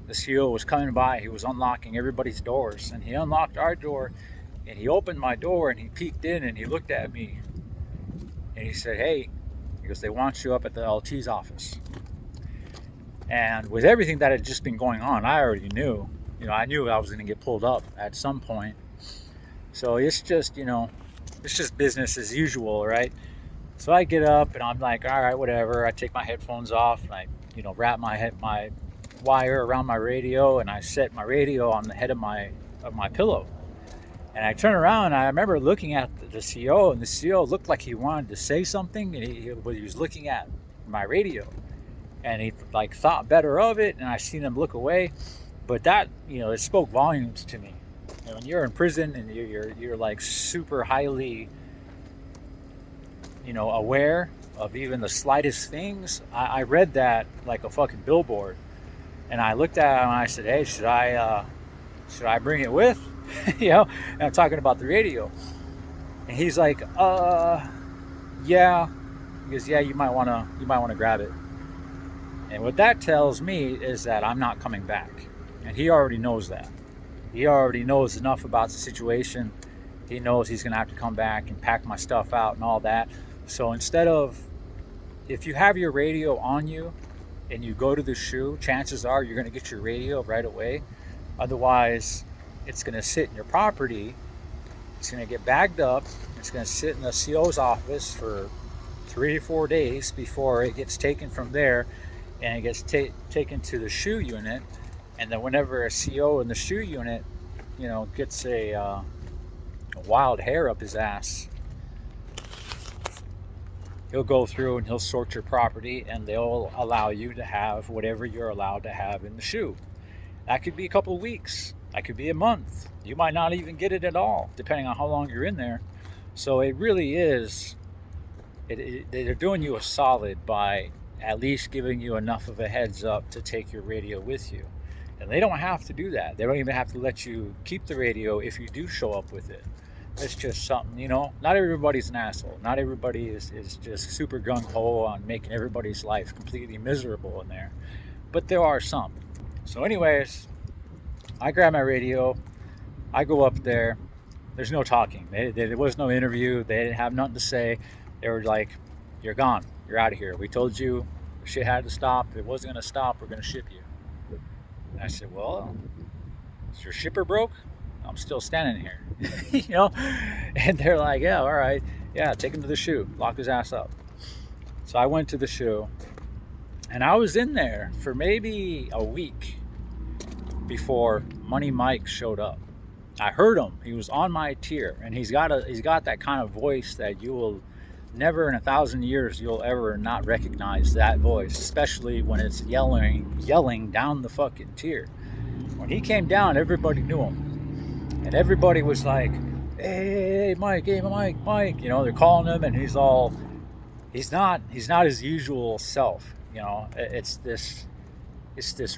Speaker 1: The CEO was coming by, he was unlocking everybody's doors, and he unlocked our door, and he opened my door, and he peeked in, and he looked at me, and he said, "Hey," he goes, "they want you up at the LT's office." And with everything that had just been going on, I already knew, I knew I was going to get pulled up at some point. So it's just, it's just business as usual, right? So I get up, and I'm like, all right, whatever. I take my headphones off, and I, wrap my wire around my radio, and I set my radio on the head of my pillow. And I turn around, and I remember looking at the CEO, and the CEO looked like he wanted to say something, and he was looking at my radio, and he like thought better of it, and I seen him look away. But that, it spoke volumes to me. When you're in prison and you're like super highly, aware of even the slightest things, I read that like a fucking billboard. And I looked at him and I said, "Hey, should I bring it with?" And I'm talking about the radio. And he's like, yeah. He goes, "Yeah, you might wanna grab it." And what that tells me is that I'm not coming back. And he already knows that. He already knows enough about the situation. He knows he's gonna have to come back and pack my stuff out and all that. So if you have your radio on you, and you go to the shoe, chances are you're going to get your radio right away. Otherwise, it's going to sit in your property. It's going to get bagged up. It's going to sit in the CO's office for 3 or 4 days before it gets taken from there and it gets taken to the shoe unit. And then whenever a CO in the shoe unit, gets a wild hair up his ass, he'll go through and he'll sort your property, and they'll allow you to have whatever you're allowed to have in the shoe. That could be a couple of weeks. That could be a month. You might not even get it at all, depending on how long you're in there. So it really is, they're doing you a solid by at least giving you enough of a heads up to take your radio with you. And they don't have to do that. They don't even have to let you keep the radio if you do show up with it. It's just something, not everybody's an asshole. Not everybody is just super gung-ho on making everybody's life completely miserable in there. But there are some. So anyways, I grab my radio. I go up there. There's no talking. There was no interview. They didn't have nothing to say. They were like, you're gone. You're out of here. We told you shit had to stop. If it wasn't going to stop, we're going to ship you. And I said, well, is your shipper broke? I'm still standing here, and they're like, yeah, all right. Yeah, take him to the shoe, lock his ass up. So I went to the shoe, and I was in there for maybe a week before Money Mike showed up. I heard him. He was on my tier, and he's got that kind of voice that you will never in 1,000 years you'll ever not recognize that voice, especially when it's yelling down the fucking tier. When he came down, everybody knew him. And everybody was like, hey, Mike, hey, Mike. They're calling him, and he's not his usual self. It's this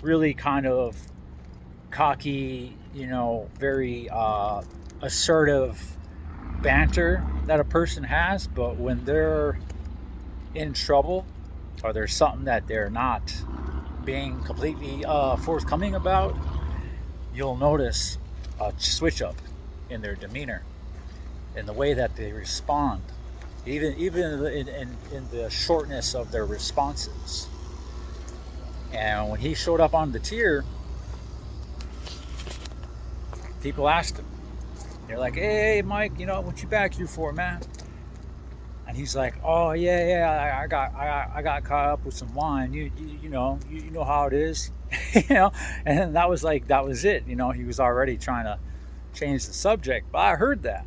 Speaker 1: really kind of cocky, very assertive banter that a person has. But when they're in trouble, or there's something that they're not being completely forthcoming about, you'll notice a switch up in their demeanor, in the way that they respond, even in the shortness of their responses. And when he showed up on the tier, people asked him, they're like, hey Mike, what you back here for, man? And he's like, oh yeah, I got caught up with some wine. You know how it is. And that was it. He was already trying to change the subject, but I heard that.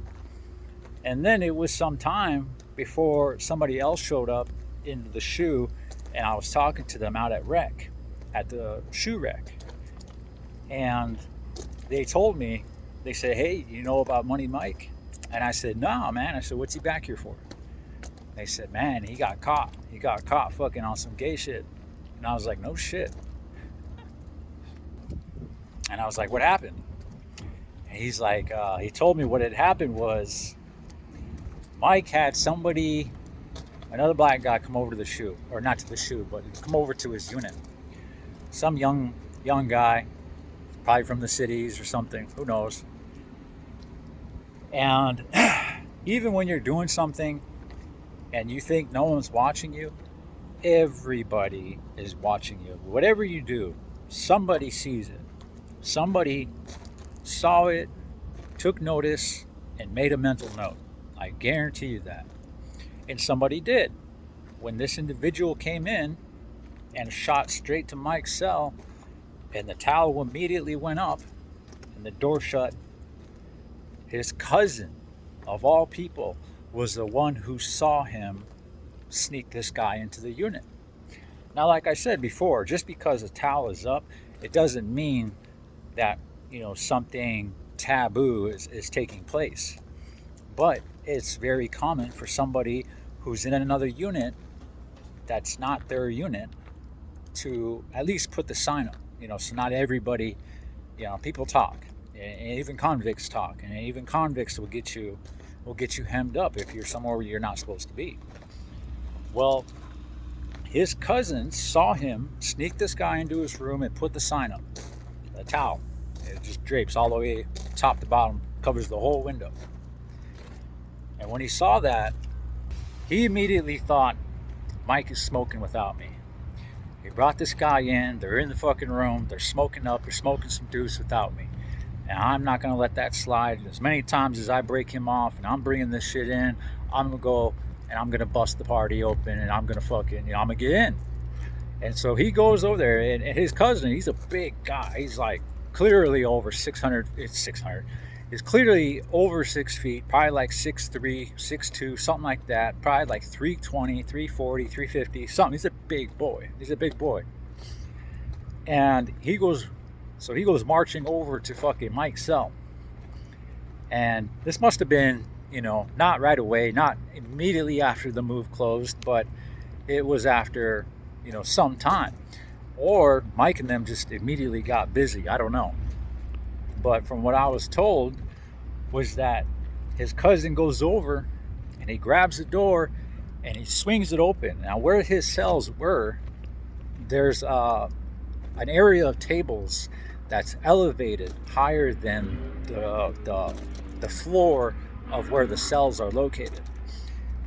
Speaker 1: And then it was some time before somebody else showed up into the shoe, and I was talking to them out at the shoe wreck. And they told me, they said, hey, you know about Money Mike? And I said, no, man. I said, what's he back here for? They said, man, he got caught. He got caught fucking on some gay shit. And I was like, no shit. And I was like, what happened? And he's like, he told me what had happened was Mike had another black guy come over to the shoe, or not to the shoe, but come over to his unit. Some young guy, probably from the cities or something, who knows. And even when you're doing something and you think no one's watching you, everybody is watching you. Whatever you do, somebody sees it. Somebody saw it, took notice, and made a mental note. I guarantee you that. And somebody did. When this individual came in and shot straight to Mike's cell, and the towel immediately went up and the door shut, his cousin, of all people, was the one who saw him sneak this guy into the unit. Now, like I said before, just because a towel is up, it doesn't mean that, something taboo is taking place. But it's very common for somebody who's in another unit that's not their unit to at least put the sign up. So not everybody, people talk, and even convicts talk, and even convicts will get you hemmed up if you're somewhere where you're not supposed to be. Well, his cousin saw him sneak this guy into his room and put the sign up, a towel. It just drapes all the way top to bottom, covers the whole window. And when he saw that, he immediately thought, Mike is smoking without me. He brought this guy in, they're in the fucking room, they're smoking up, they're smoking some deuce without me. And I'm not going to let that slide. As many times as I break him off and I'm bringing this shit in, I'm going to go and I'm gonna bust the party open, and I'm gonna fucking, I'm gonna get in. And so he goes over there, and his cousin, he's a big guy. He's like clearly over 600. It's 600. He's clearly over 6 feet, probably like 6'3", 6'2", something like that. Probably like 320, 340, 350, something. He's a big boy. He's a big boy. And he goes marching over to fucking Mike's cell. And this must have been, not right away, not immediately after the move closed, but it was after, some time. Or Mike and them just immediately got busy. I don't know. But from what I was told was that his cousin goes over and he grabs the door and he swings it open. Now, where his cells were, there's an area of tables that's elevated higher than the floor of where the cells are located.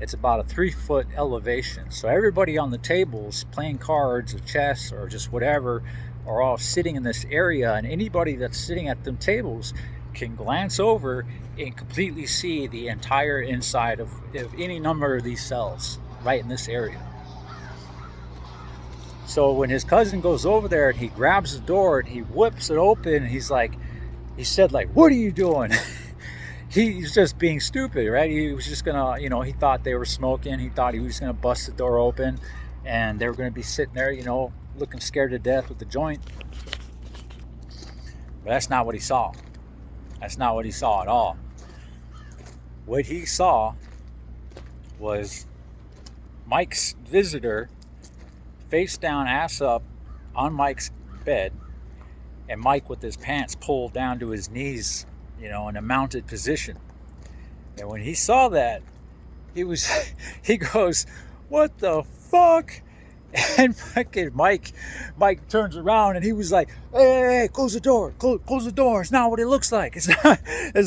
Speaker 1: It's about a 3-foot elevation. So everybody on the tables playing cards or chess or just whatever are all sitting in this area, and anybody that's sitting at them tables can glance over and completely see the entire inside of any number of these cells right in this area. So when his cousin goes over there and he grabs the door and he whips it open, and he said, what are you doing? He's just being stupid, right? He was just gonna, he thought they were smoking. He thought he was gonna bust the door open and they were gonna be sitting there, looking scared to death with the joint. But that's not what he saw. That's not what he saw at all. What he saw was Mike's visitor face down, ass up on Mike's bed, and Mike with his pants pulled down to his knees, in a mounted position. And when he saw that, he goes, "What the fuck?" And fucking Mike turns around and he was like, hey, close the door, close the door. It's not what it looks like. It's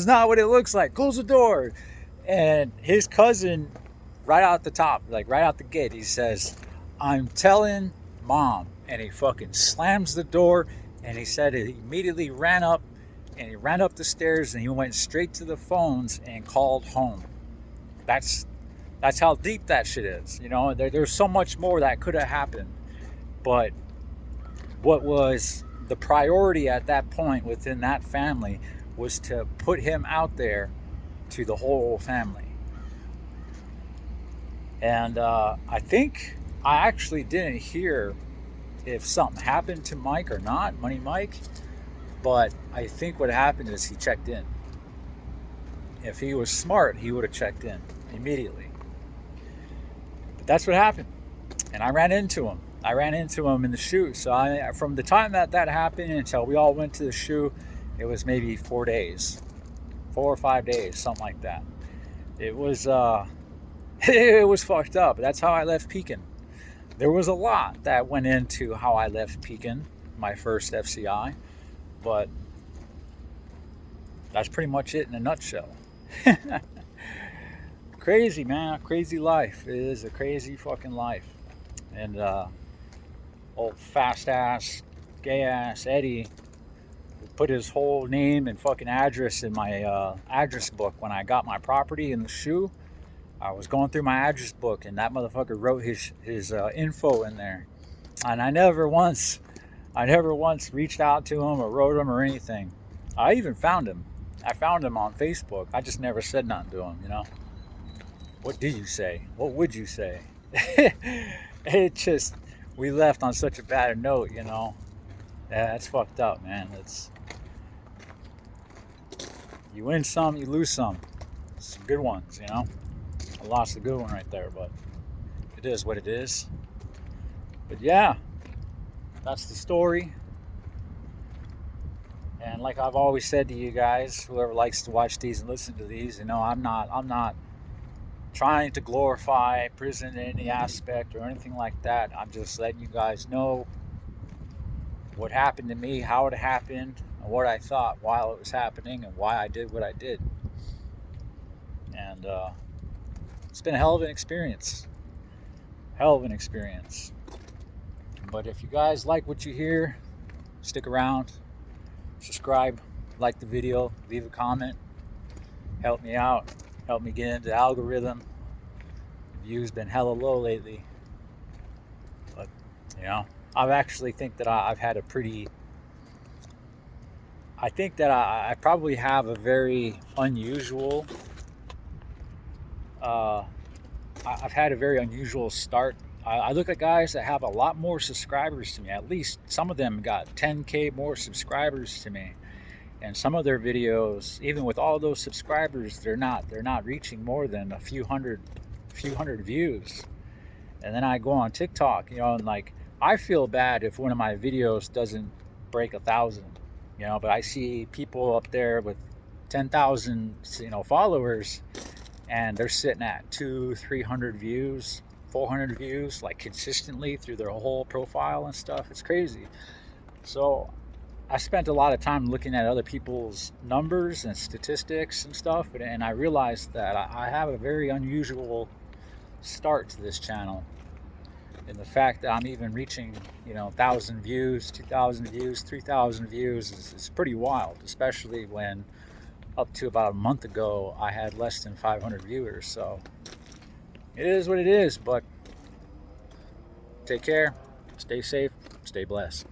Speaker 1: not what it looks like. Close the door. And his cousin, right out the top, right out the gate, he says, "I'm telling Mom." And he fucking slams the door, and he said he immediately ran up the stairs and he went straight to the phones and called home. That's how deep that shit is. There's so much more that could have happened. But what was the priority at that point within that family was to put him out there to the whole family. And I think I actually didn't hear if something happened to Mike or not, Money Mike. But I think what happened is he checked in. If he was smart, he would have checked in immediately. But that's what happened. And I ran into him. In the shoe. So from the time that happened until we all went to the shoe, it was maybe 4 days. 4 or 5 days, something like that. It was it was fucked up. That's how I left Pekin. There was a lot that went into how I left Pekin, my first FCI. But that's pretty much it in a nutshell. Crazy, man. Crazy life. It is a crazy fucking life. And old fast ass, gay ass Eddie put his whole name and fucking address in my address book when I got my property in the shoe. I was going through my address book, and that motherfucker wrote his info in there. And I never once reached out to him or wrote him or anything. I even found him. I found him on Facebook. I just never said nothing to him, What do you say? What would you say? It just, we left on such a bad note, Yeah, that's fucked up, man. You win some, you lose some. Some good ones, I lost a good one right there, but it is what it is. But yeah, that's the story. And like I've always said to you guys, whoever likes to watch these and listen to these, I'm not trying to glorify prison in any aspect or anything like that. I'm just letting you guys know what happened to me, how it happened, and what I thought while it was happening, and why I did what I did. And it's been a hell of an experience. But if you guys like what you hear, stick around, subscribe, like the video, leave a comment, help me out, help me get into the algorithm. views been hella low lately. But, you know, I've actually think that I've had a pretty, I think that I probably have a very unusual, uh, I've had a very unusual start. I look at guys that have a lot more subscribers to me. At least some of them got 10K more subscribers to me. And some of their videos, even with all those subscribers, they're not reaching more than a few hundred views. And then I go on TikTok, you know, and like I feel bad if one of my videos doesn't break 1,000, you know, but I see people up there with 10,000, you know, followers, and they're sitting at 200-300 views, 400 views, like consistently through their whole profile and stuff. It's crazy. So I spent a lot of time looking at other people's numbers and statistics and stuff, and I realized that I have a very unusual start to this channel. And the fact that I'm even reaching, you know, 1,000 views, 2,000 views, 3,000 views is pretty wild, especially when up to about a month ago I had less than 500 viewers. So it is what it is, but take care, stay safe, stay blessed.